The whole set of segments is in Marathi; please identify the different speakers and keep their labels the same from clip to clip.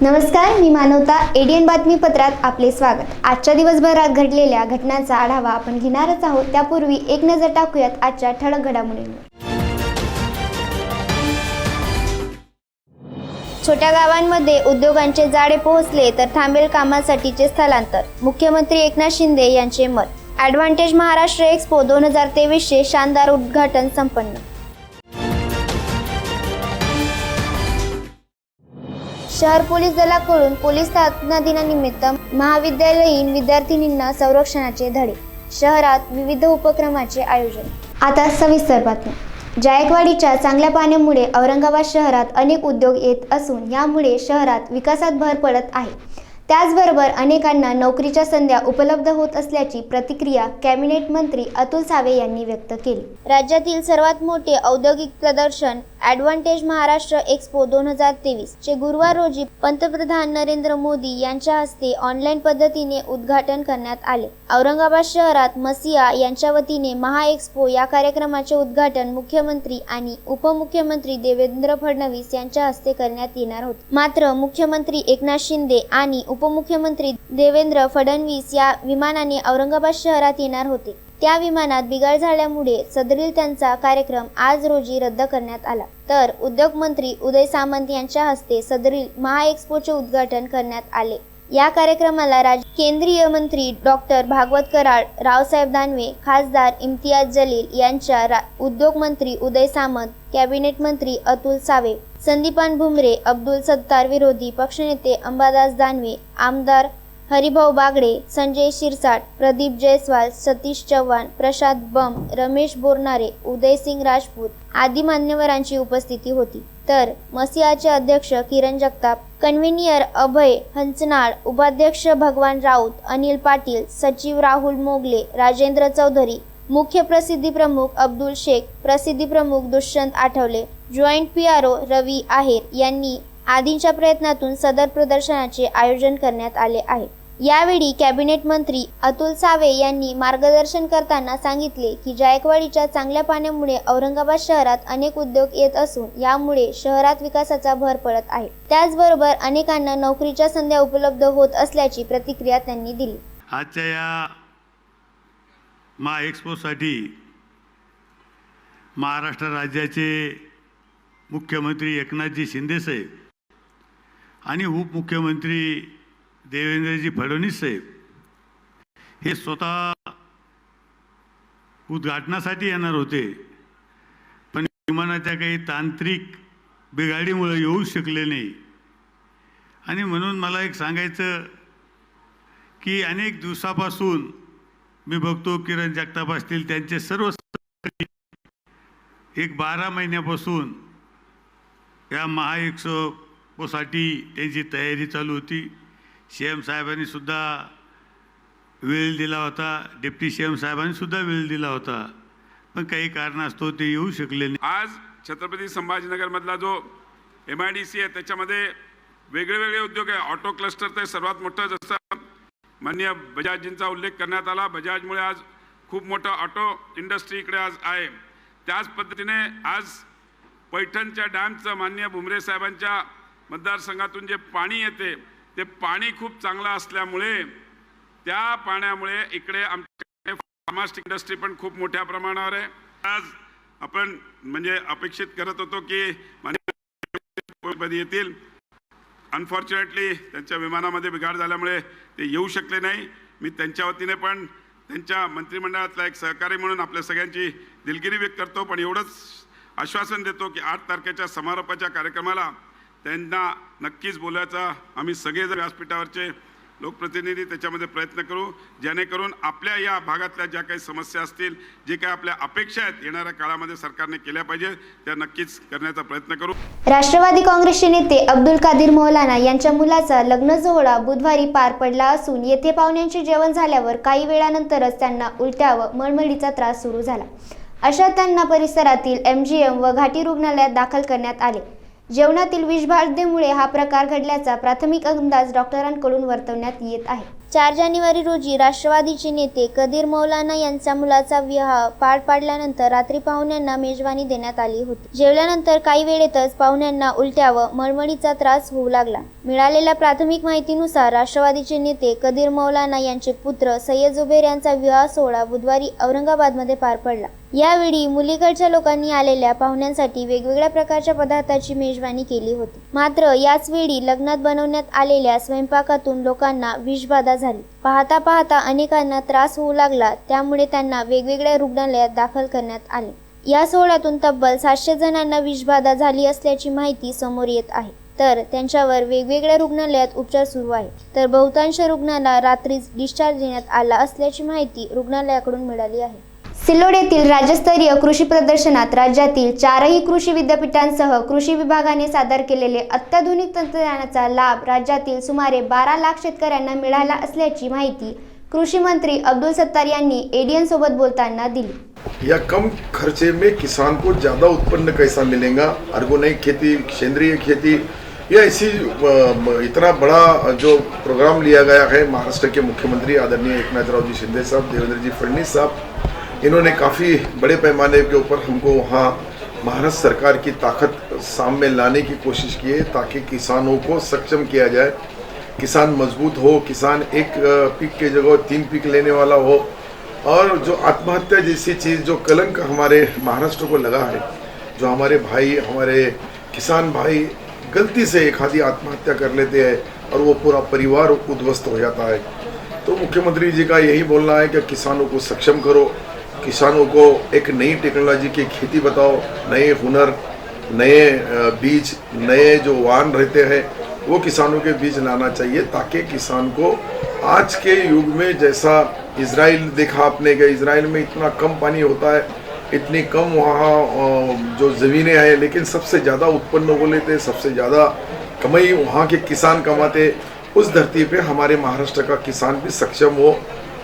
Speaker 1: नमस्कार, मी मानवता एडीएन बातमीपत्रात आपले स्वागत। आजच्या दिवसभरात घडलेल्या घटनांचा आढावा आपण घेणारच आहोत। त्यापूर्वी एक नजर टाकूयात आजच्या ठळक घडामोडींवर। छोट्या गावांमध्ये उद्योगांचे जाळे पोहोचले तर थांबेल कामासाठीचे स्थलांतर, मुख्यमंत्री एकनाथ शिंदे यांचे मत। ॲडव्हान्टेज महाराष्ट्र एक्स्पो 2023 चे शानदार उद्घाटन संपन्न। शहर पोलीस दलाकडून पोलीस स्थापना दिनानिमित्त महाविद्यालयीन विद्यार्थिनींना संरक्षणाचे धडे, शहरात विविध उपक्रमाचे आयोजन। आता सविस्तर बातमी। जायकवाडीच्या चांगल्या पाण्यामुळे औरंगाबाद शहरात अनेक उद्योग येत असून यामुळे शहरात विकासात भर पडत आहे। त्याचबरोबर अनेकांना नोकरीच्या संध्या उपलब्ध होत असल्याची प्रतिक्रिया कॅबिनेट मंत्री अतुल सावे यांनी व्यक्त केली। राज्यातील सर्वात मोठे औद्योगिक प्रदर्शन ॲडव्हान्टेज महाराष्ट्र एक्स्पो 2023 चे गुरुवार रोजी पंतप्रधान नरेंद्र मोदी यांच्या हस्ते ऑनलाईन पद्धतीने उद्घाटन करण्यात आले। औरंगाबाद शहरात मसिआ यांच्या वतीने महा एक्स्पो या कार्यक्रमाचे उद्घाटन मुख्यमंत्री आणि उपमुख्यमंत्री देवेंद्र फडणवीस यांच्या हस्ते करण्यात येणार होते। मात्र मुख्यमंत्री एकनाथ शिंदे आणि उपमुख्यमंत्री देवेंद्र फडणवीस या विमानाने औरंगाबाद शहरात येणार होते। त्या विमानात बिघाड झाल्यामुळे सदरील त्यांचा कार्यक्रम आज रोजी रद्द करण्यात आला। तर उद्योग मंत्री उदय सामंत यांच्या हस्ते सदरील महा एक्स्पोचे उद्घाटन करण्यात आले। या कार्यक्रमाला केंद्रीय मंत्री डॉक्टर भागवत कराड, रावसाहेब दानवे, खासदार इम्तियाज जलील यांच्या उद्योग मंत्री उदय सामंत, कॅबिनेट मंत्री अतुल सावे, संदीपान भुमरे, अब्दुल सत्तार, विरोधी पक्षनेते अंबादास दानवे, आमदार हरिभाऊ बागडे, संजय शिरसाट, प्रदीप जयस्वाल, सतीश चव्हाण, प्रसाद बम, रमेश बोरनारे, उदयसिंग राजपूत आदी मान्यवरांची उपस्थिती होती। तर मसिआचे अध्यक्ष किरण जगताप, कन्व्हेनियर अभय हंचनाळ, उपाध्यक्ष भगवान राऊत, अनिल पाटील, सचिव राहुल मोगले, राजेंद्र चौधरी, मुख्य प्रसिद्धी प्रमुख अब्दुल शेख, प्रसिद्धी प्रमुख दुष्यंत आठवले, जॉईंट PRO रवी आहेर यांनी आदींच्या प्रयत्नातून सदर प्रदर्शनाचे आयोजन करण्यात आले आहे। यावेळी कॅबिनेट मंत्री अतुल सावे यांनी मार्गदर्शन करताना सांगितले की जायकवाडीच्या चांगल्या पाण्यामुळे औरंगाबाद शहरात अनेक उद्योग येत असून यामुळे शहरात विकासाचा भर पडत आहे। त्याचबरोबर अनेकांना नोकरीच्या संध्या उपलब्ध होत असल्याची प्रतिक्रिया त्यांनी दिली।
Speaker 2: आजच्या या महा एक्स्पोसाठी महाराष्ट्र राज्याचे मुख्यमंत्री एकनाथजी शिंदे साहेब आणि उपमुख्यमंत्री देवेंद्रजी फडणवीस साहेब हे स्वतः उद्घाटनासाठी येणार होते, पण विमानाच्या काही तांत्रिक बिघाडीमुळे येऊ शकले नाही। आणि म्हणून मला एक सांगायचं की अनेक दिवसापासून मी बघतो किरण जगताप असतील त्यांचे सर्व एक 12 महिन्यापासून या महा एक्स्पोसाठी त्यांची तयारी चालू होती। CM साहेबांनी सुद्धा वेळ दिला होता, डेप्टी CM साहेबांनी सुद्धा वेळ दिला होता, पण काही कारणास्तव ते येऊ शकले नाही।
Speaker 3: आज छत्रपती संभाजीनगरमधला जो MIDC आहे त्याच्यामध्ये वेगवेगळे उद्योग आहे। ऑटो क्लस्टर तर सर्वात मोठं, जसं माननीय बजाजजींचा उल्लेख करण्यात आला, बजाजमुळे आज खूप मोठं ऑटो इंडस्ट्री इकडे आज आहे। त्याच पद्धतीने आज पैठणच्या डॅमचं माननीय भुमरे साहेबांच्या मतदारसंघातून जे पाणी येते ते पाणी खूप चांगलं असल्यामुळे त्या पाण्यामुळे इकडे आमच्याकडे फार्मास्टिक इंडस्ट्री पण खूप मोठ्या प्रमाणावर आहे। आज आपण म्हणजे अपेक्षित करत होतो की येतील, अनफॉर्च्युनेटली त्यांच्या विमानामध्ये बिघाड झाल्यामुळे ते येऊ शकले नाही। मी त्यांच्या वतीने पण त्यांच्या मंत्रिमंडळातला एक सहकारी म्हणून आपल्या सगळ्यांची दिलगिरी व्यक्त करतो, पण एवढंच आश्वासन देतो की 8 तारखेच्या समारोपाच्या कार्यक्रमाला त्यांना नक्कीच बोलायचा आम्ही सगळेजण व्यासपीठावरचे लोकप्रतिनिधी त्याच्यामध्ये प्रयत्न करू, जेणेकरून आपल्या या भागातल्या ज्या काही समस्या असतील, जे काही आपल्या अपेक्षा आहेत येणाऱ्या काळामध्ये सरकारने केल्या पाहिजे, त्या नक्कीच करण्याचा प्रयत्न करू.
Speaker 1: राष्ट्रवादी काँग्रेसचे नेते अब्दुल कादिर मौलाना यांच्या मुलाचा लग्न सोहळा बुधवारी पार पडला असून येथे पाहुण्यांचे जेवण झाल्यावर काही वेळानंतरच त्यांना उलट्या व मळमळीचा त्रास सुरू झाला. अशा त्यांना परिसरातील MGM व घाटी रुग्णालयात दाखल करण्यात आले. जेवणातील विषबाधेमुळे हा प्रकार घडल्याचा प्राथमिक अंदाज डॉक्टरांकडून वर्तवण्यात येत आहे. 4 जानेवारी रोजी राष्ट्रवादीचे नेते कदीर मौलाना यांच्या मुलाचा विवाह पार पाडल्यानंतर रात्री पाहुण्यांना मेजवानी देण्यात आली होती. जेवल्यानंतर काही वेळेतच पाहुण्यांना उलट्या व मळमळीचा त्रास होऊ लागला. मिळालेल्या प्राथमिक माहितीनुसार राष्ट्रवादीचे नेते कदीर मौलाना यांचे पुत्र सय्यद जुबेर यांचा विवाह सोहळा बुधवारी औरंगाबादमध्ये पार पडला. यावेळी मुलीकडच्या लोकांनी आलेल्या पाहुण्यांसाठी वेगवेगळ्या प्रकारच्या पदार्थाची मेजवानी केली होती. मात्र याच वेळी लग्नात बनवण्यात आलेल्या स्वयंपाकातून लोकांना विषबाधा झाली. पाहता पाहता अनेकांना त्रास होऊ लागला. त्यामुळे त्यांना वेगवेगळ्या रुग्णालयात दाखल करण्यात आले. या सोहळ्यातून तब्बल 700 जणांना विषबाधा झाली असल्याची माहिती समोर येत आहे. तर त्यांच्यावर वेगवेगळ्या रुग्णालयात उपचार सुरू आहे. तर बहुतांश रुग्णांना रात्रीच डिस्चार्ज देण्यात आला असल्याची माहिती रुग्णालयाकडून मिळाली आहे. सिल्लोड येथील राज्यस्तरीय कृषी प्रदर्शनात राज्यातील 4ही कृषी विद्यापीठांसह कृषी विभागाने सादर केलेले अत्याधुनिक तंत्रज्ञानाचा लाभ राज्यातील सुमारे 12 लाख शेतकऱ्यांना मिळाला असल्याची माहिती कृषी मंत्री अब्दुल सत्तार यांनी एडीएन सोबत बोलताना दिली.
Speaker 4: या कम खर्चे में किसान को ज़्यादा उत्पन्न कैसा मिलेगा, ऑर्गेनिक खेती, सेंद्रीय खेती, ये ऐसी इतना बड़ा जो प्रोग्राम लिया गया है महाराष्ट्र के मुख्यमंत्री आदरणीय एकनाथराव जी शिंदे साहब, देवेंद्र जी फडणवीस साहब, इन्होंने काफ़ी बड़े पैमाने के ऊपर हमको वहाँ महाराष्ट्र सरकार की ताकत सामने लाने की कोशिश की है ताकि किसानों को सक्षम किया जाए, किसान मजबूत हो, किसान एक पीक के जगह 3 पीक लेने वाला हो, और जो आत्महत्या जैसी चीज़ जो कलंक हमारे महाराष्ट्र को लगा है, जो हमारे भाई हमारे किसान भाई गलती से एक आधी आत्महत्या कर लेते हैं और वो पूरा परिवार उद्ध्वस्त हो जाता है, तो मुख्यमंत्री जी का यही बोलना है कि किसानों को सक्षम करो, किसानों को एक नई टेक्नोलॉजी की खेती बताओ, नए हुनर, नए बीज, नए जो वाहन रहते हैं वो किसानों के बीच लाना चाहिए ताकि किसान को आज के युग में, जैसा इजराइल देखा आपने कि इजराइल में इतना कम पानी होता है, इतनी कम वहाँ जो ज़मीनें हैं, लेकिन सबसे ज़्यादा उत्पन्न वो लेते, सबसे ज़्यादा कमाई वहाँ के किसान कमाते, उस धरती पे हमारे महाराष्ट्र का किसान भी सक्षम हो,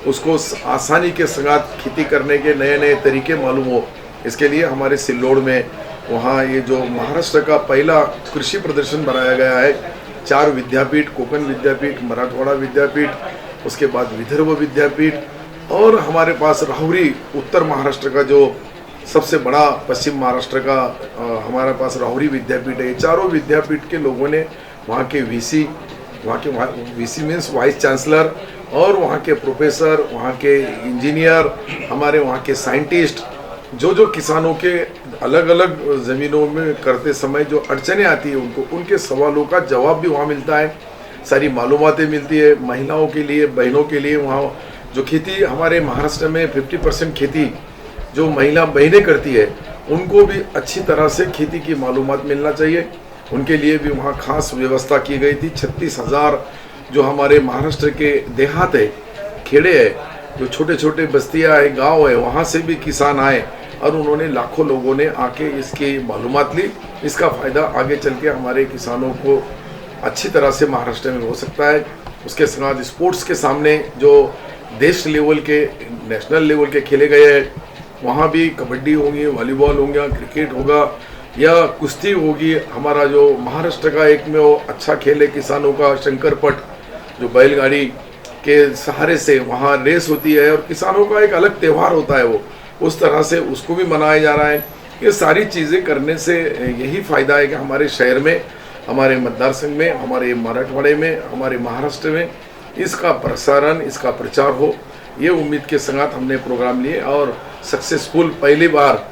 Speaker 4: उसको आसानी के साथ खेती करने के नए नए तरीके मालूम हो। इसके लिए हमारे सिल्लोड में वहाँ ये जो महाराष्ट्र का पहला कृषि प्रदर्शन बनाया गया है, 4 विद्यापीठ, कोकण विद्यापीठ, मराठवाड़ा विद्यापीठ, उसके बाद विदर्भ विद्यापीठ, और हमारे पास राहुरी उत्तर महाराष्ट्र का जो सबसे बड़ा पश्चिम महाराष्ट्र का हमारे पास राहुरी विद्यापीठ है। चारों विद्यापीठ के लोगों ने वहाँ के वीसी मीन्स वाइस चांसलर, और वहाँ के प्रोफेसर, वहाँ के इंजीनियर, हमारे वहाँ के साइंटिस्ट, जो किसानों के अलग अलग ज़मीनों में करते समय जो अड़चनें आती है उनको, उनके सवालों का जवाब भी वहाँ मिलता है, सारी मालूमातें मिलती है। महिलाओं के लिए, बहनों के लिए वहाँ जो खेती हमारे महाराष्ट्र में 50% खेती जो महिला बहनें करती है, उनको भी अच्छी तरह से खेती की मालूमात मिलना चाहिए। उनके लिए भी वहाँ खास व्यवस्था की गई थी। 36,000 जो हमारे महाराष्ट्र के देहात है, खेड़े है, जो छोटे छोटे बस्तियाँ है, गांव है, वहाँ से भी किसान आए और उन्होंने लाखों लोगों ने आके इसकी मालूमात ली। इसका फ़ायदा आगे चल के हमारे किसानों को अच्छी तरह से महाराष्ट्र में हो सकता है। उसके साथ स्पोर्ट्स के सामने जो देश लेवल के, नेशनल लेवल के खेले गए हैं, वहाँ भी कबड्डी होगी, वॉलीबॉल होगा, क्रिकेट होगा या कुश्ती होगी। हमारा जो महाराष्ट्र का एक में वो अच्छा खेल है किसानों का, शंकरपट, जो बैलगाड़ी के सहारे से वहाँ रेस होती है और किसानों का एक अलग त्यौहार होता है, वो उस तरह से उसको भी मनाया जा रहा है। ये सारी चीज़ें करने से यही फ़ायदा है कि हमारे शहर में, हमारे मतदार संघ में, हमारे मराठवाड़े में, हमारे महाराष्ट्र में इसका प्रसारण, इसका प्रचार हो, ये उम्मीद के साथ हमने प्रोग्राम लिए और सक्सेसफुल पहली बार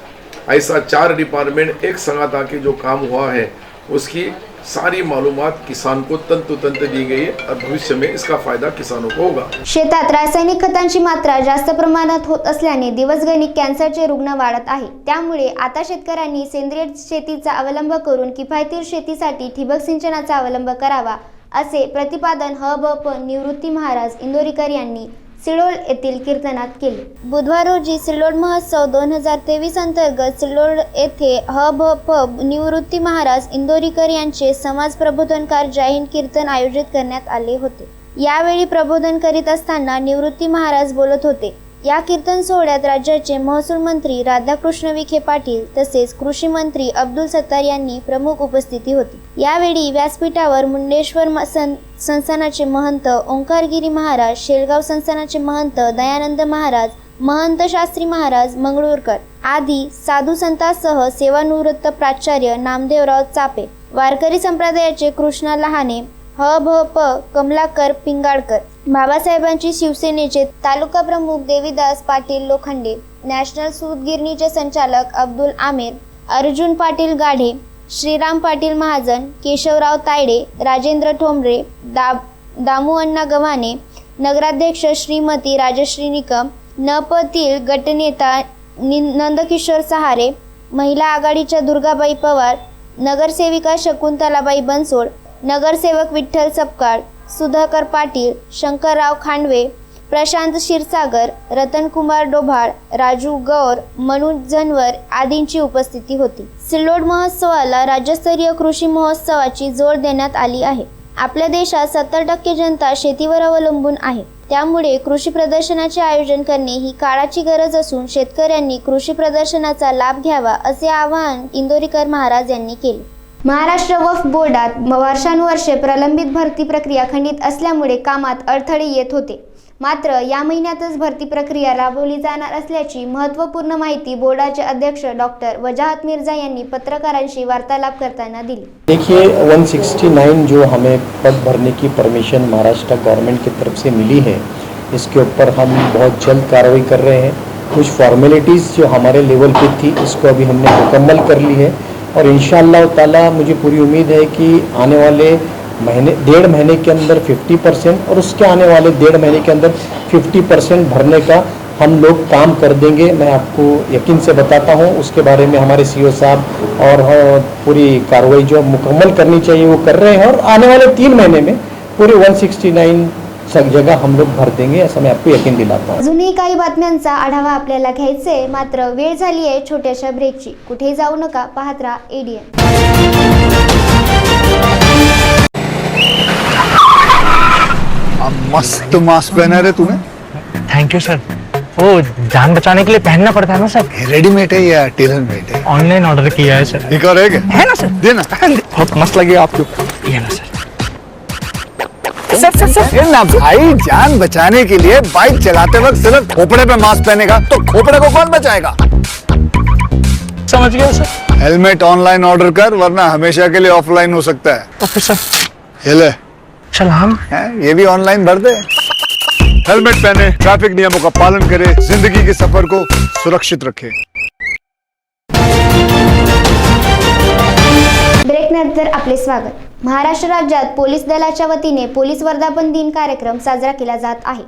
Speaker 4: ऐसा 4 डिपार्टमेंट एक संगत आके जो काम हुआ है उसकी सारी मालूमात किसान को तंतोतंत दी गई है और भविष्य में इसका फायदा किसानों को होगा।
Speaker 1: शेतात रासायनिक खतांची मात्रा जास्त प्रमाणात होत असल्याने दिवसगणिक कॅन्सरचे रुग्ण वाढत आहे। त्यामुळे आता शेतकऱ्यांनी सेंद्रिय शेतीचा अवलंब करून किफायतशीर शेतीसाठी ठिबक सिंचनाचा अवलंब करावा असे प्रतिपादन ह.भ.प. निवृत्ती महाराज इंदोरीकर यांनी सिल्लोड येथील कीर्तनात केले। बुधवार रोजी सिल्लोड महोत्सव 2023 अंतर्गत सिल्लोड येथे ह.भ.प. निवृत्ती महाराज इंदोरीकर यांचे समाज प्रबोधनकार जय हिंद कीर्तन आयोजित करण्यात आले होते। यावेळी प्रबोधन करीत असताना निवृत्ती महाराज बोलत होते। या कीर्तन सोहळ्यात राज्याचे महसूल मंत्री राधाकृष्ण विखे पाटील तसेच कृषी मंत्री अब्दुल सत्तार यांनी प्रमुख उपस्थिती होती। यावेळी व्यासपीठावर मुंडेश्वर संस्थानाचे महंत ओंकारगिरी महाराज, शेलगाव संस्थानाचे महंत दयानंद महाराज, महंत शास्त्री महाराज मंगळूरकर आदी साधू संतांसह सेवानिवृत्त प्राचार्य नामदेवराव चापे, वारकरी संप्रदायाचे कृष्णा लहाने, ह.भ.प. कमलाकर पिंगाळकर, बाबासाहेबांची शिवसेनेचे तालुका प्रमुख देवीदास पाटील लोखंडे, नॅशनल सूतगिरणीचे संचालक अब्दुल आमेर, अर्जुन पाटील गाढे, श्रीराम पाटील महाजन, केशवराव तायडे, राजेंद्र ठोंबरे, दामू अण्णा गव्हाणे, नगराध्यक्ष श्रीमती राजश्री निकम, नपतील गटनेता नंदकिशोर सहारे, महिला आघाडीच्या दुर्गाबाई पवार, नगरसेविका शकुंतलाबाई बनसोड, नगरसेवक विठ्ठल सपकाळ, सुधाकर पाटील, शंकरराव खांडवे, प्रशांत क्षीरसागर, रतनकुमार डोभाळ, राजू गौर, मनोज जनवर आदींची उपस्थिती होती। सिल्लोड महोत्सवाला राज्यस्तरीय कृषी महोत्सवाची जोड देण्यात आली आहे। आपल्या देशात 70% जनता शेतीवर अवलंबून आहे। त्यामुळे कृषी प्रदर्शनाचे आयोजन करणे ही काळाची गरज असून शेतकऱ्यांनी कृषी प्रदर्शनाचा लाभ घ्यावा असे आवाहन इंदोरीकर महाराज यांनी केले। महाराष्ट्र वक्फ बोर्डात वर्षानुवर्षे प्रलंबित भरती प्रक्रिया खंडित असल्यामुळे कामात अडथळे येत होते। मात्र या महिन्यातच भरती प्रक्रिया राबवली जाणार असल्याची महत्त्वपूर्ण माहिती बोर्डाचे अध्यक्ष डॉक्टर वजाहत मिर्जा यांनी पत्रकारांशी वार्तालाप करताना दिली।
Speaker 5: देखिए 169 जो हमें पद भरने की परमिशन महाराष्ट्र गवर्नमेंट की तरफ से मिली है, इसके ऊपर हम बहुत जल्द कार्रवाई कर रहे हैं। कुछ फॉर्मेलिटीज़ जो हमारे लेवल पे थी इसको अभी हमने मुकम्मल कर ली है और इंशाअल्लाह ताला मुझे पूरी उम्मीद है कि आने वाले डेढ़ महीने के अंदर 50% और उसके आने वाले 1.5 महीने के अंदर 50% भरने का हम लोग काम कर देंगे। मैं आपको यकीन से बताता हूँ, उसके बारे में हमारे सीओ साहब और पूरी कार्रवाई जो मुकम्मल करनी चाहिए वो कर रहे हैं और आने वाले 3 महीने में पूरी 169 जगह हम लोग भर देंगे, ऐसा मैं आपको यकीन दिलाता हूँ।
Speaker 1: अजूनही काही बातम्यांचा आढावा आपल्याला घ्यायचा आहे, मात्र वेळ झाली आहे छोट्याशा ब्रेकची। कुठेही जाऊ नका, पाहत राहा एडीएन।
Speaker 6: मस्त मास्क पहना रे तूने।
Speaker 7: Thank you sir. वो जान बचाने के लिए पहनना पड़ता है ना सर।
Speaker 6: रेडीमेड है या टेलर मेड है?
Speaker 7: ऑनलाइन ऑर्डर किया है सर।
Speaker 6: एक और है क्या?
Speaker 7: है ना सर।
Speaker 6: देना।
Speaker 7: बहुत मस्त लगे आपको। ये ना सर।
Speaker 6: सर ना भाई, जान बचाने के लिए बाइक चलाते वक्त सिर्फ खोपड़े पे मास्क पहनेगा तो खोपड़े को कौन बचाएगा?
Speaker 7: समझ गया सर।
Speaker 6: हेलमेट ऑनलाइन ऑर्डर कर, वरना हमेशा के लिए ऑफलाइन हो सकता है।
Speaker 7: Okay sir.
Speaker 6: ये ले।
Speaker 7: चल हम
Speaker 6: ये भी ऑनलाइन भर दे। हेलमेट पहने, ट्रैफिक नियमों का पालन करे, जिंदगी के सफर को सुरक्षित रखे।
Speaker 1: ब्रेक नंतर आपले स्वागत। महाराष्ट्र राज्यात पोलीस दलाच्या वतीने पोलीस वर्धापन दिन कार्यक्रम साजरा केला जात आहे।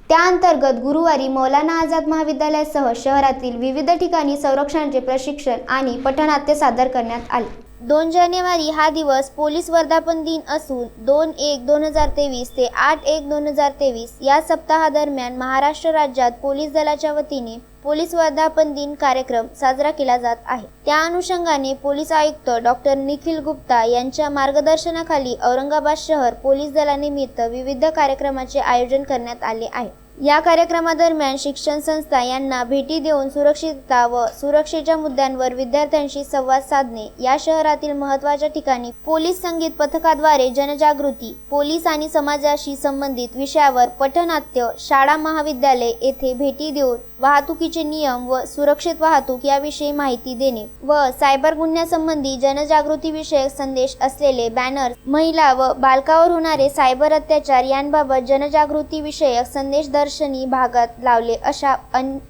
Speaker 1: त्या अंतर्गत गुरुवारी मौलाना आझाद महाविद्यालयासह शहरातील विविध ठिकाणी संरक्षणाचे प्रशिक्षण आणि पथनाट्य सादर करण्यात आले। 2 जानेवारी हा दिवस पोलीस वर्धापन दिन असून 2/1/2023 ते 8/1/2023 या सप्ताहादरम्यान महाराष्ट्र राज्यात पोलीस दलाच्या वतीने पोलीस वर्धापन दिन कार्यक्रम साजरा केला जात आहे। त्या अनुषंगाने पोलीस आयुक्त डॉक्टर निखिल गुप्ता यांच्या मार्गदर्शनाखाली औरंगाबाद शहर पोलीस दलानिमित्त विविध कार्यक्रमाचे आयोजन करण्यात आले आहे। या कार्यक्रमादरम्यान शिक्षण संस्था यांना भेटी देऊन सुरक्षितता व सुरक्षेच्या मुद्द्यांवर विद्यार्थ्यांशी संवाद साधणे, या शहरातील महत्त्वाच्या ठिकाणी पोलीस संगीत पथकाद्वारे जनजागृती, पोलीस आणि समाजाशी संबंधित विषयावर पथनाट्य, शाळा महाविद्यालय येथे भेटी देऊन वाहतुकीचे नियम व सुरक्षित वाहतूक याविषयी माहिती देणे व सायबर गुन्ह्यासंबंधी जनजागृती विषयक संदेश असलेले बॅनर, महिला व बालकावर होणारे सायबर अत्याचार यांबाबत जनजागृती विषयक संदेश दर्शनी भागात लावले, अशा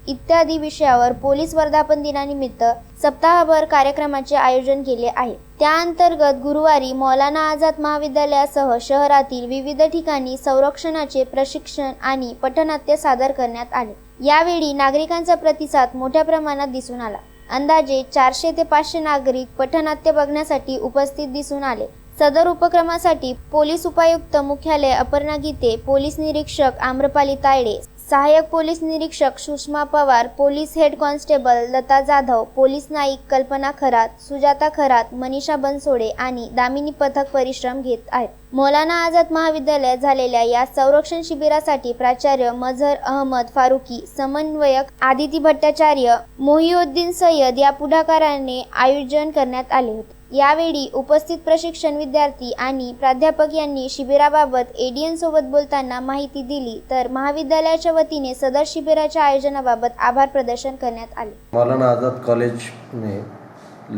Speaker 1: इत्यादी विषयावर पोलीस वर्धापन दिनानिमित्त सप्ताहभर कार्यक्रमाचे आयोजन केले आहे। त्या अंतर्गत गुरुवारी मौलाना आझाद महाविद्यालयासह शहरातील विविध ठिकाणी संरक्षणाचे प्रशिक्षण आणि पथनाट्य सादर करण्यात आले। यावेळी नागरिकांचा प्रतिसाद मोठ्या प्रमाणात दिसून आला। अंदाजे 400 ते 500 नागरिक पथनाट्य बघण्यासाठी उपस्थित दिसून आले। सदर उपक्रमासाठी पोलीस उपायुक्त मुख्यालय अपर्णा गीते, पोलीस निरीक्षक आम्रपाली तायडे, सहाय्यक पोलीस निरीक्षक Sushma Pawar, police head constable Lata Jadhav, police Naik कल्पना खरात, सुजाता खरात, मनीषा बनसोडे आणि दामिनी पथक परिश्रम घेत आहेत. मौलाना आझाद महाविद्यालयात झालेल्या या संरक्षण शिबिरासाठी प्राचार्य मझहर अहमद फारुकी, समन्वयक आदिती भट्टाचार्य, मोहिउद्दीन सय्यद या पुढाकाराने आयोजन करण्यात आले होते. यावेळी उपस्थित प्रशिक्षण विद्यार्थी आणि प्राध्यापक यांनी शिबिराबाबत एडीएन सोबत बोलताना माहिती दिली, तर महाविद्यालयाच्या वतीने सदर शिबिराच्या आयोजनाबाबत आभार प्रदर्शन करण्यात आले.
Speaker 8: मौलाना आज़ाद कॉलेज में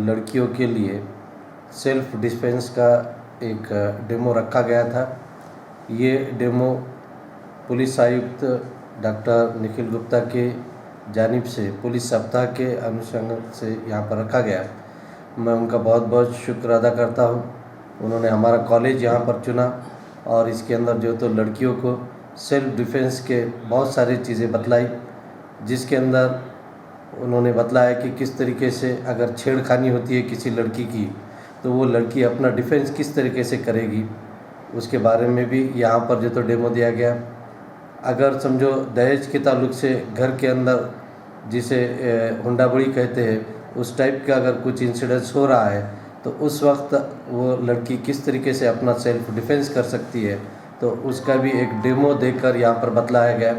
Speaker 8: लड़कियों के लिए सेल्फ डिफेंस का एक डेमो रखा गया था. ये डेमो पुलिस आयुक्त डॉक्टर निखिल गुप्ता के जानिब से पुलिस सप्ताह के अनुसंग से यहाँ पर रखा गया. मैं उनका बहुत बहुत शुक्र अदा करता हूँ. उन्होंने हमारा कॉलेज यहाँ पर चुना और इसके अंदर जो तो लड़कियों को सेल्फ डिफेंस के बहुत सारी चीज़ें बतलाई, जिसके अंदर उन्होंने बतलाया कि किस तरीके से अगर छेड़खानी होती है किसी लड़की की तो वो लड़की अपना डिफेंस किस तरीके से करेगी, उसके बारे में भी यहाँ पर जो तो डेमो दिया गया. अगर समझो दहेज के ताल्लुक से घर के अंदर जिसे हुंडाबड़ी कहते हैं उस टाइप का अगर कुछ इंसिडेंट्स हो रहा है तो उस वक्त वो लड़की किस तरीके से अपना सेल्फ डिफेंस कर सकती है, तो उसका भी एक डेमो देकर यहाँ पर बतलाया गया.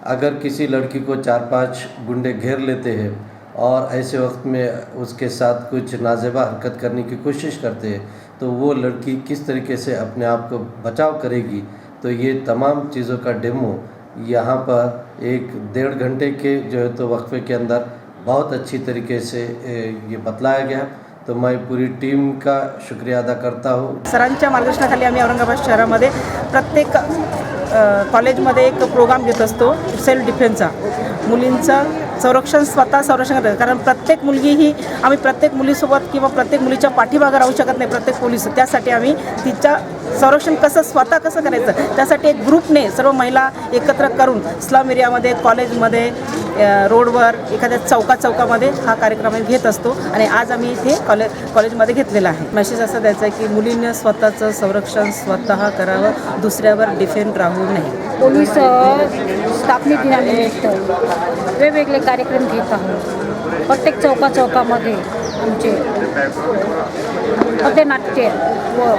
Speaker 8: अगर किसी लड़की को 4-5 गुंडे घेर लेते हैं और ऐसे वक्त में उसके साथ कुछ नाजेबा हरकत करने की कोशिश करते हैं तो वो लड़की किस तरीके से अपने आप को बचाव करेगी, तो ये तमाम चीज़ों का डेमो यहाँ पर 1-1.5 घंटे के जो है तो वक्फे के अंदर बहुत अच्छी तरीके से ये बतलाया गया. तो मैं पूरी टीम का शुक्रिया अदा करता हूँ.
Speaker 9: सरांच्या मार्गदर्शनाखाली आम्ही औरंगाबाद शहरामध्ये प्रत्येक कॉलेजमध्ये एक प्रोग्राम घेत असतो सेल्फ डिफेन्सचा. मुलींचं संरक्षण स्वतः संरक्षण करतात, कारण प्रत्येक मुलगी ही आम्ही प्रत्येक मुलीसोबत किंवा प्रत्येक मुलीच्या पाठीमागे राहू शकत नाही प्रत्येक पोलीस. त्यासाठी आम्ही तिच्या संरक्षण स्वतः कसं करायचं त्यासाठी एक ग्रुपने सर्व महिला एकत्र करून स्लम एरियामध्ये, कॉलेजमध्ये, रोडवर, एखाद्या चौकामध्ये हा कार्यक्रम घेत असतो आणि आज आम्ही इथे कॉलेजमध्ये घेतलेला आहे. मेसेज असा द्यायचा आहे की मुलींनी स्वतःचं संरक्षण स्वतः करावं, दुसऱ्यावर डिपेंड राहू नये.
Speaker 10: पोलीस स्थापने दिनानिमित्त वेगवेगळे कार्यक्रम घेत आहोत. प्रत्येक चौकामध्ये आमचे पथनाट्य व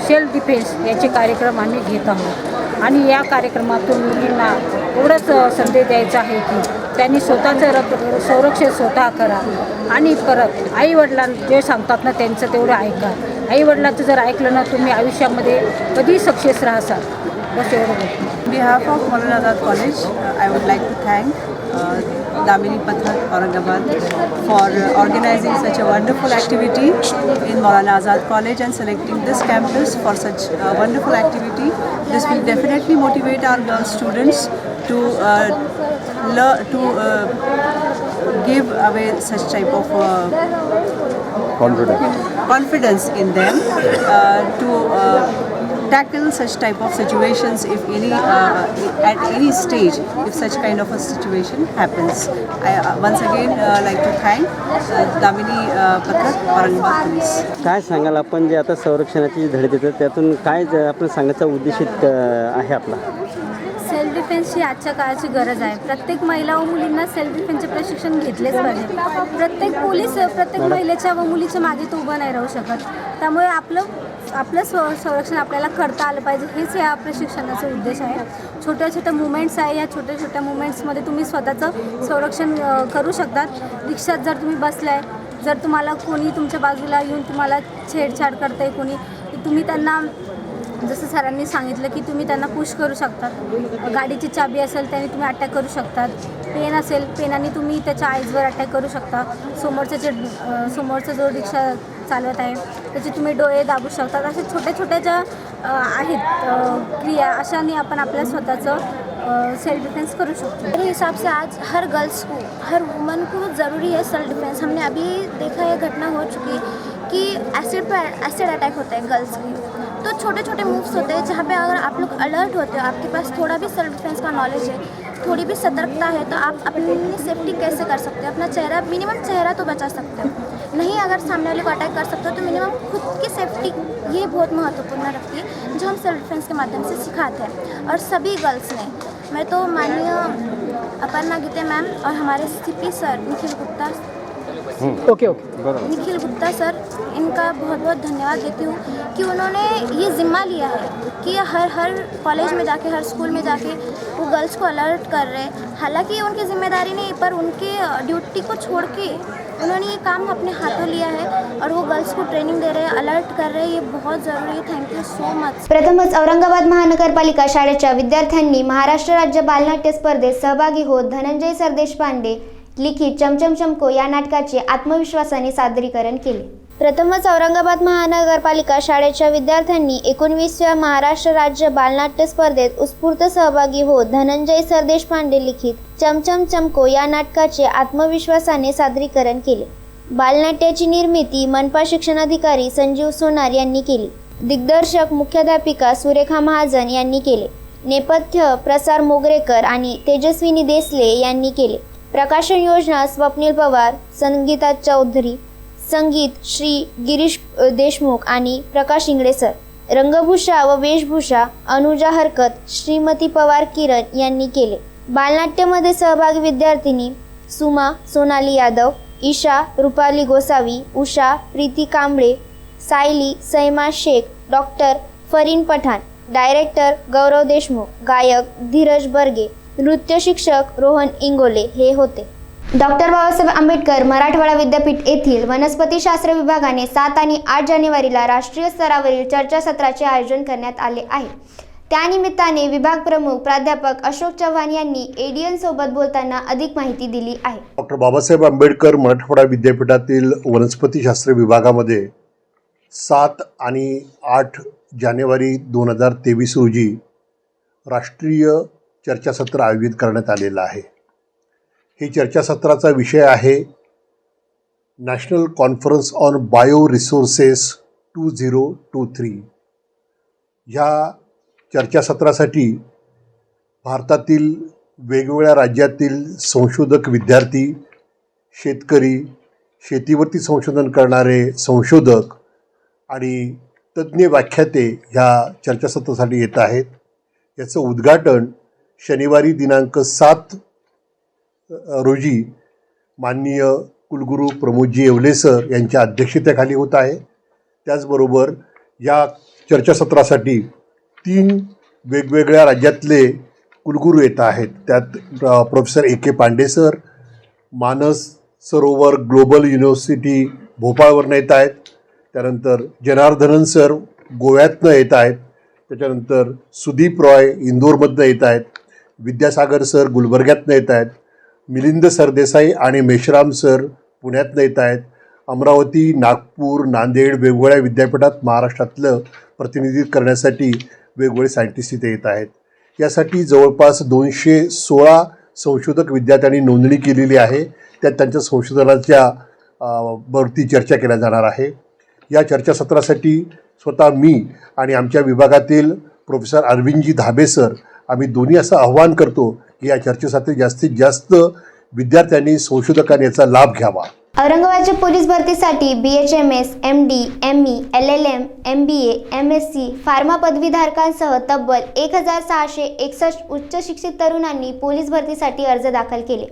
Speaker 10: सेल्फ डिफेन्स याचे कार्यक्रम आम्ही घेत आहोत आणि या कार्यक्रमातून मुलींना एवढंच संदेश द्यायचा आहे की त्यांनी स्वतःचं संरक्षण स्वतः करा आणि परत आईवडिलांना जे सांगतात ना त्यांचं तेवढं ऐका. आईवडिलांचं जर ऐकलं ना तुम्ही आयुष्यामध्ये कधी सक्सेस राहाल. बस एवढं.
Speaker 9: On behalf of Maulana Azad College, I would like to thank Damini Pathak Aurangabad for organizing such a wonderful activity in Maulana Azad College and selecting this campus for such a wonderful activity. This will definitely motivate our girl students to give away such type of confidence in them to tackle such type of situations if any at any stage if such kind of a situation happens. I once again like to thank Damini Pathak Aurangabad Police.
Speaker 11: काय सांगाल आपण जे आता संरक्षणाची जी धडे देतात त्यातून काय आपण सांगायचा उद्देशित आहे आपला?
Speaker 10: सेल्फ डिफेन्सची आजच्या काळाची गरज आहे. प्रत्येक महिला व मुलींना सेल्फ डिफेन्सचे प्रशिक्षण घेतलेच पाहिजे. प्रत्येक पोलीस प्रत्येक महिलेच्या व मुलीच्या मागे तो उभं नाही राहू शकत. त्यामुळे आपलं संरक्षण आपल्याला करता आलं पाहिजे, हेच या प्रशिक्षणाचा उद्देश आहे. छोट्या छोट्या मुवमेंट्स आहे, या छोट्या छोट्या मुवमेंट्समध्ये तुम्ही स्वतःचं संरक्षण करू शकतात. रिक्षात जर तुम्ही बसलाय, जर तुम्हाला कोणी तुमच्या बाजूला येऊन तुम्हाला छेडछाड करताय कोणी, तुम्ही त्यांना जसं सरांनी सांगितलं की तुम्ही त्यांना पुश करू शकतात. गाडीची चाबी असेल त्याने तुम्ही अटॅक करू शकतात. पेन असेल पेनाने तुम्ही त्याच्या आईजवर अटॅक करू शकता. समोरचा जो रिक्षा चालवत आहे त्याचे तुम्ही डोळे दाबू शकतात. अशा छोट्या छोट्या ज्या आहेत क्रिया अशाने आपण आपल्या स्वतःचं सेल्फ डिफेंस करू शकतो.
Speaker 1: मेरे हिसाब से आज हर गर्ल्स को, हर वुमन को ज़रूरी है सेल्फ डिफेंस. हमने अभी देखा ये घटना हो चुकी कि एसिड अटैक होता है गर्ल्स की. तो छोटे छोटे मूव्स होते हैं जहाँ पे अगर आप लोग अलर्ट होते हो, आपके पास थोड़ा भी सेल्फ डिफेंस का नॉलेज है, थोड़ी भी सतर्कता है, तो आप अपनी सेफ्टी कैसे कर सकते हो. अपना चेहरा, मिनिमम चेहरा तो बचा सकते हो.
Speaker 10: नहीं अगर सामने वाले को अटैक कर सकते हो तो मिनिमम खुद की सेफ्टी ये बहुत महत्वपूर्ण रखती है, जो हम सेल्फ डिफेंस के माध्यम से सिखाते हैं। और सभी गर्ल्स ने, मैं तो माननीय अपर्णा गीते मैम और हमारे CP sir Nikhil Gupta Nikhil Gupta sir, इनका बहुत बहुत धन्यवाद देती हूँ कि उन्होंने ये जिम्मा लिया है कि हर कॉलेज में जाके, हर स्कूल में जाके वो गर्ल्स को अलर्ट कर रहे हैं। हालांकि ये उनकी जिम्मेदारी नहीं, पर उनके ड्यूटी को छोड़ के उन्होंने ये काम अपने हाथों लिया है और वो गर्ल्स को ट्रेनिंग दे रहे हैं, अलर्ट कर रहे हैं। ये बहुत ज़रूरी है। Thank you so much.
Speaker 1: प्रथमच औरंगाबाद महानगरपालिका शाळेच्या विद्यार्थ्यांनी महाराष्ट्र राज्य बालनाट्य स्पर्धेत सहभागी होत धनंजय सरदेशपांडे लिखित चमचम चमको या नाटकाचे आत्मविश्वासाने सादरीकरण केले। प्रथमच औरंगाबाद महानगरपालिका शाळेच्या विद्यार्थ्यांनी 19व्या महाराष्ट्र राज्य बालनाट्य स्पर्धेत उत्स्फूर्त सहभागी होत धनंजय सरदेशपांडे लिखित चमचम चमको या नाटकाचे आत्मविश्वासाने सादरीकरण केले। बालनाट्याची निर्मिती मनपा शिक्षणाधिकारी संजीव सोनार यांनी केली। दिग्दर्शक मुख्याध्यापिका सुरेखा महाजन यांनी केले। नेपथ्य प्रसार मोगरेकर आणि तेजस्विनी देसले यांनी केले। प्रकाशन योजना स्वप्नील पवार, संगीता चौधरी, संगीत श्री गिरीश देशमुख आणि प्रकाश इंगळे सर, रंगभूषा व वेशभूषा अनुजा हरकत, श्रीमती पवार किरण यांनी केले। बालनाट्यामध्ये सहभागी विद्यार्थिनी सुमा सोनाली यादव, ईशा रुपाली गोसावी, उषा प्रीती कांबळे, सायली सैमा शेख, डॉक्टर फरीन पठाण, डायरेक्टर गौरव देशमुख, गायक धीरज बर्गे, नृत्य शिक्षक रोहन इंगोले हे होते। डॉक्टर बाबासाहेब आंबेडकर मराठवाडा विद्यापीठ येथील वनस्पतीशास्त्र विभागाने 7 आणि 8 जानेवारीला राष्ट्रीय स्तरावरील चर्चासत्राचे आयोजन करण्यात आले आहे। त्यानिमित्ताने विभाग प्रमुख प्राध्यापक अशोक चव्हाण यांनी एडीएन सोबत बोलताना अधिक माहिती दिली आहे।
Speaker 12: डॉक्टर बाबासाहेब आंबेडकर मराठवाडा विद्यापीठातील वनस्पतीशास्त्र विभागामध्ये 7 आणि 8 जानेवारी 2023 रोजी राष्ट्रीय चर्चासत्र आयोजित करण्यात आलेलं आहे। हे चर्चासत्राचा विषय आहे national conference on bio resources 2023। ह्या चर्चासत्रासाठी भारतातील वेगवेगळ्या राज्यातील संशोधक विद्यार्थी, शेतकरी, शेतीवरती संशोधन करणारे संशोधक आणि तज्ज्ञ व्याख्याते ह्या चर्चासत्रासाठी येत आहेत। याचं उद्घाटन शनिवारी दिनांक 7 रोजी माननीय कुलगुरू प्रमोदजी येवले सर यांच्या अध्यक्षतेखाली होत आहे। त्याचबरोबर या चर्चासत्रासाठी 3 वेगवेगळ्या राज्यातले कुलगुरू येत आहेत। त्यात प्रोफेसर AK पांडे सर मानस सरोवर ग्लोबल युनिव्हर्सिटी भोपाळवरनं येत आहेत। त्यानंतर जनार्दनन सर गोव्यातनं येत आहेत। त्याच्यानंतर सुदीप रॉय इंदोरमधनं येत आहेत। विद्यासागर सर गुलबर्ग्यातनं येत आहेत। मिलिंद सरदेसाई आणि मेश्राम सर पुण्यातनं येत आहेत। अमरावती, नागपूर, नांदेड वेगवेगळ्या विद्यापीठात महाराष्ट्रातलं प्रतिनिधित्व करण्यासाठी वेगवेगळे सायंटिस्ट इथे येत आहेत। यासाठी जवळपास 216 संशोधक विद्यार्थ्यांनी नोंदणी केलेली आहे। त्यात त्यांच्या संशोधनाच्या वरती चर्चा केल्या जाणार आहे। या चर्चासत्रासाठी स्वतः मी आणि आमच्या विभागातील प्रोफेसर अरविंदजी धाबे सर आम्ही दोन्ही असं आव्हान करतो की या चर्चेसाठी जास्तीत जास्त विद्यार्थ्यांनी संशोधकांनी याचा लाभ घ्यावा।
Speaker 1: औरंगाबादच्या पोलीस भरतीसाठी BHMS, MD, ME, LLM, MBA, MSc pharma पदवीधारकांसह तब्बल 1661 उच्च शिक्षित तरुणांनी पोलीस भरतीसाठी अर्ज दाखल केले।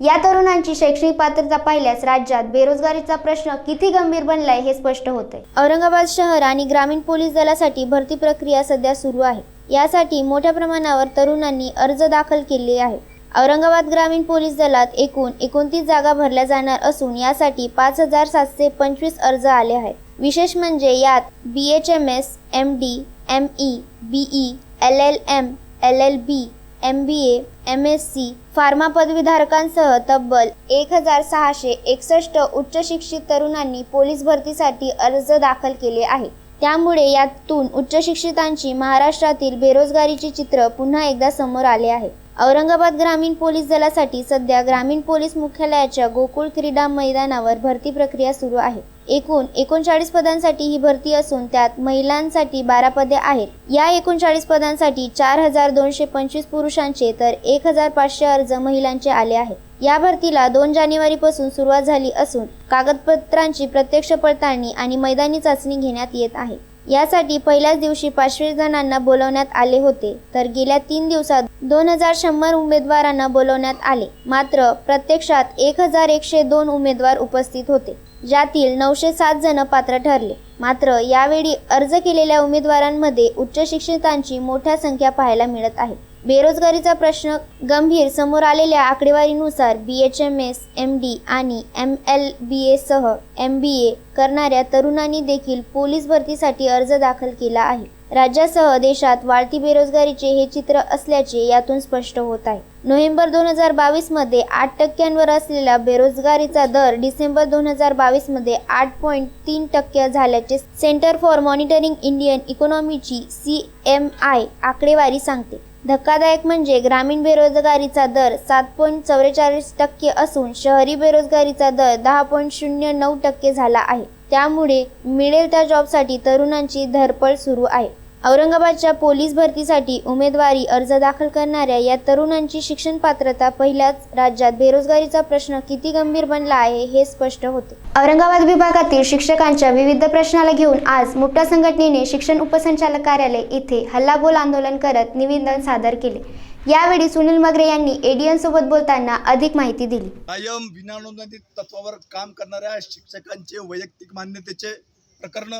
Speaker 1: या तरुणांची शैक्षणिक पात्रता पाहिल्यास राज्यात बेरोजगारीचा प्रश्न किती गंभीर बनलाय हे स्पष्ट होते। औरंगाबाद शहर आणि ग्रामीण पोलीस दलासाठी भरती प्रक्रिया सध्या सुरू आहे। यासाठी मोठ्या प्रमाणावर तरुणांनी अर्ज दाखल केले आहे। औरंगाबाद ग्रामीण पोलीस दलात एकूण 29 जागा भरल्या जाणार असून यासाठी 5725 अर्ज आले आहेत। विशेष म्हणजे यात BHMS, MD, ME, BE, LLM, LLB, MBA, MSc pharma पदवीधारकांसह तब्बल 1661 उच्च शिक्षित तरुणांनी पोलीस भरतीसाठी अर्ज दाखल केले आहे। त्यामुळे यातून उच्च शिक्षितांची महाराष्ट्रातील बेरोजगारीचे चित्र पुन्हा एकदा समोर आले आहे। औरंगाबाद ग्रामीण पोलीस दलासाठी सध्या ग्रामीण पोलीस मुख्यालयाच्या गोकुळ क्रीडा मैदानावर भरती प्रक्रिया सुरू आहे। एकूण 39 पदांसाठी ही भरती असून त्यात महिलांसाठी 12 पदे आहेत. या 39 पदांसाठी 4225 पुरुषांचे तर 1500 अर्ज महिलांचे आले आहेत. या भरतीला 2 जानेवारीपासून सुरुवात झाली असून कागदपत्रांची प्रत्यक्ष पडताळणी आणि मैदानी चाचणी घेण्यात येत आहे. यासाठी पहिल्याच दिवशी 500 जणांना बोलवण्यात आले होते तर गेल्या 3 दिवसात 2100 उमेदवारांना बोलवण्यात आले. मात्र प्रत्यक्षात 1102 उमेदवार उपस्थित होते, ज्यातील 907 जण पात्र ठरले. मात्र यावेळी अर्ज केलेल्या उमेदवारांमध्ये उच्च शिक्षितांची मोठ्या संख्या पाहायला मिळत आहे. बेरोजगारीचा प्रश्न गंभीर समोर आलेल्या आकडेवारीनुसार BHMS, MD आणि MLBA सह MBA करणाऱ्या तरुणांनी देखील पोलीस भरतीसाठी अर्ज दाखल केला आहे. राज्यासह देशात वाढती बेरोजगारीचे हे चित्र असल्याचे यातून स्पष्ट होत आहे. नोव्हेंबर 2022 मध्ये 8% असलेला बेरोजगारीचा दर डिसेंबर 2022 मध्ये 8.3% झाल्याचे सेंटर फॉर मॉनिटरिंग इंडियन इकॉनॉमीची CMI आकडेवारी सांगते. धक्कादायक म्हणजे ग्रामीण बेरोजगारीचा दर 7.44% असून शहरी बेरोजगारीचा दर 10.09% झाला आहे. त्यामुळे मिळेल त्या जॉबसाठी तरुणांची धडपड सुरू आहे. औरंगाबादच्या पोलीस भरतीसाठी उमेदवारी अर्ज दाखल करणाऱ्या या तरुणांची शिक्षण पात्रता पहिल्याच राज्यात बेरोजगारीचा प्रश्न किती गंभीर बनला आहे हे स्पष्ट होते. औरंगाबाद विभागातील शिक्षकांच्या विविध प्रश्नाला घेऊन आज मुक्ता संघटनेने शिक्षण उपसंचालक कार्यालय येथे हल्लाबोल आंदोलन करत निवेदन सादर केले. यावेळी सुनील मगरे यांनी ADN सोबत बोलताना अधिक माहिती दिली.
Speaker 13: कायम विनानुदानित तत्वावर काम करणाऱ्या शिक्षकांचे वैयक्तिक मान्यतेचे प्रकरण,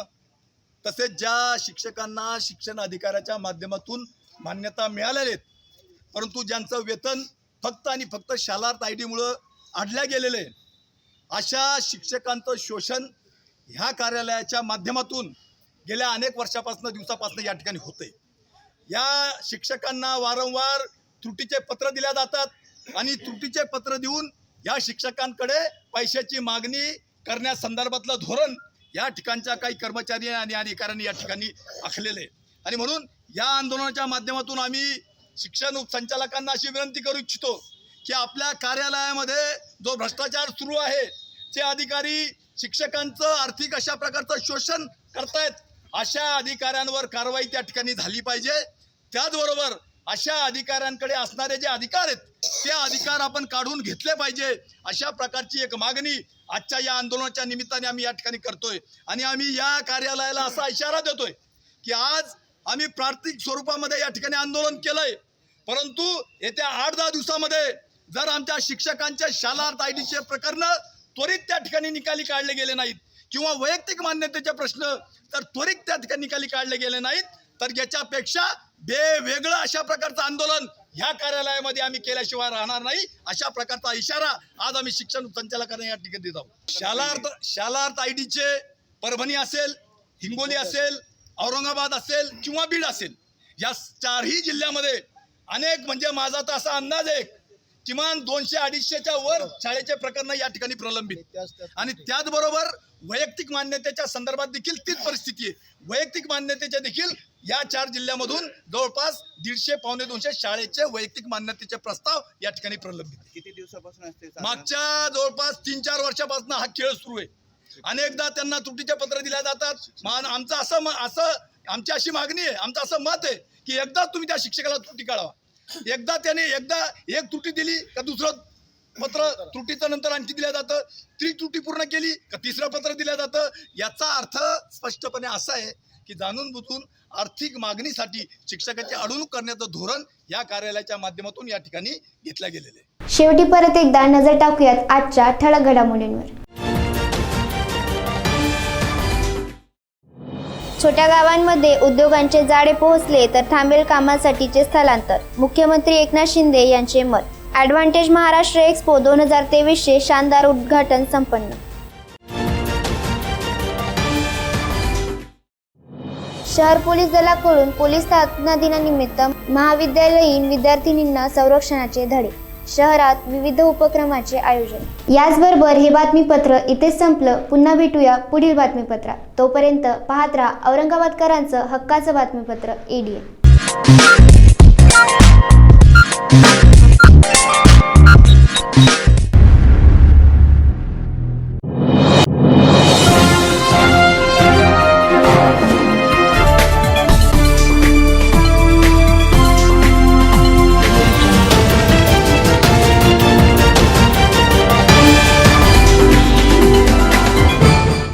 Speaker 13: तसेच ज्या शिक्षकांना शिक्षण अधिकाऱ्याच्या माध्यमातून मान्यता मिळालेले परंतु ज्यांचं वेतन फक्त आणि फक्त शालार्थ ID मुळे अडल्या गेलेले, अशा शिक्षकांचं शोषण ह्या कार्यालयाच्या माध्यमातून गेल्या अनेक वर्षापासून दिवसापासून या ठिकाणी होते. या शिक्षकांना वारंवार त्रुटीचे पत्र दिल्या जातात आणि त्रुटीचे पत्र देऊन या शिक्षकांकडे पैशाची मागणी करण्यासंदर्भातलं धोरण या ठिकाणच्या काही कर्मचारी आणि अधिकाऱ्यांनी या ठिकाणी आखलेले. आणि म्हणून या आंदोलनाच्या माध्यमातून आम्ही शिक्षण उपसंचालकांना अशी विनंती करू इच्छितो की आपल्या कार्यालयामध्ये जो भ्रष्टाचार सुरू आहे, ते अधिकारी शिक्षकांचं आर्थिक अशा प्रकारचं शोषण करतायत, अशा अधिकाऱ्यांवर कारवाई त्या ठिकाणी झाली पाहिजे. त्याचबरोबर अशा अधिकाऱ्यांकडे असणारे जे अधिकार आहेत ते अधिकार आपण काढून घेतले पाहिजे, अशा प्रकारची एक मागणी आजच्या या आंदोलनाच्या निमित्ताने आम्ही या ठिकाणी करतोय. आणि आम्ही या कार्यालयाला असा इशारा देतोय की आज आम्ही प्राथमिक स्वरूपामध्ये या ठिकाणी आंदोलन केलंय, परंतु येत्या 8-10 दिवसामध्ये जर आमच्या शिक्षकांच्या शालार्थ IDचे प्रकरण त्वरित त्या ठिकाणी निकाली काढले गेले नाहीत किंवा वैयक्तिक मान्यतेचे प्रश्न तर त्वरित त्या ठिकाणी निकाली काढले गेले नाहीत, तर याच्यापेक्षा वेगळं अशा प्रकारचं आंदोलन ह्या कार्यालयामध्ये आम्ही केल्याशिवाय राहणार नाही, अशा प्रकारचा इशारा आज आम्ही शिक्षण संचालकांना या ठिकाणी देत आहोत. शालार्थ IDचे परभणी असेल, हिंगोली असेल, औरंगाबाद असेल किंवा बीड असेल, या 4ही जिल्ह्यामध्ये अनेक, म्हणजे माझा तर असा अंदाज आहे किमान 200-250च्या वर शाळेचे प्रकरण या ठिकाणी प्रलंबित. आणि त्याचबरोबर वैयक्तिक मान्यतेच्या संदर्भात देखील तीच परिस्थिती आहे. वैयक्तिक मान्यतेच्या देखील या 4 जिल्ह्यामधून जवळपास 150-200 शाळेचे वैयक्तिक मान्यतेचे प्रस्ताव या ठिकाणी प्रलंबित.
Speaker 14: किती दिवसापासून असते?
Speaker 13: मागच्या जवळपास 3-4 वर्षापासून हा खेळ सुरू आहे. अनेकदा त्यांना त्रुटीचे पत्र दिल्या जातात. आमची अशी मागणी आहे, आमचं असं मत आहे की एकदा तुम्ही त्या शिक्षकाला त्रुटी काढावा. एकदा एक त्रुटी दिली का दुसरं पत्र त्रुटीचं नंतर आणखी दिलं जातं, त्रुटी पूर्ण केली का तिसरं पत्र दिलं जातं. याचा अर्थ स्पष्टपणे असा आहे की जाणून बुजून आर्थिक मागणीसाठी शिक्षकाची अडवणूक करण्याचं धोरण या कार्यालयाच्या माध्यमातून या ठिकाणी घेतलं गेलेलं आहे.
Speaker 1: शेवटी परत एकदा नजर टाकूयात आजच्या ठळक घडामोडींवर. छोट्या गावांमध्ये उद्योगांचे जाळे पोहोचले तर थांबेल कामासाठीचे स्थलांतर. मुख्यमंत्री एकनाथ शिंदे यांचे मत. ॲडव्हान्टेज महाराष्ट्र एक्स्पो 2023चे शानदार उद्घाटन संपन्न. शहर पोलीस दलाकडून पोलीस स्थापना दिनानिमित्त महाविद्यालयीन विद्यार्थिनींना संरक्षणाचे धडे. शहरात विविध उपक्रमाचे आयोजन. याचबरोबर हे बातमीपत्र इथेच संपलं. पुन्हा भेटूया पुढील बातमीपत्रात. तोपर्यंत पाहत राहा औरंगाबादकरांचं हक्काचं बातमीपत्र ADN.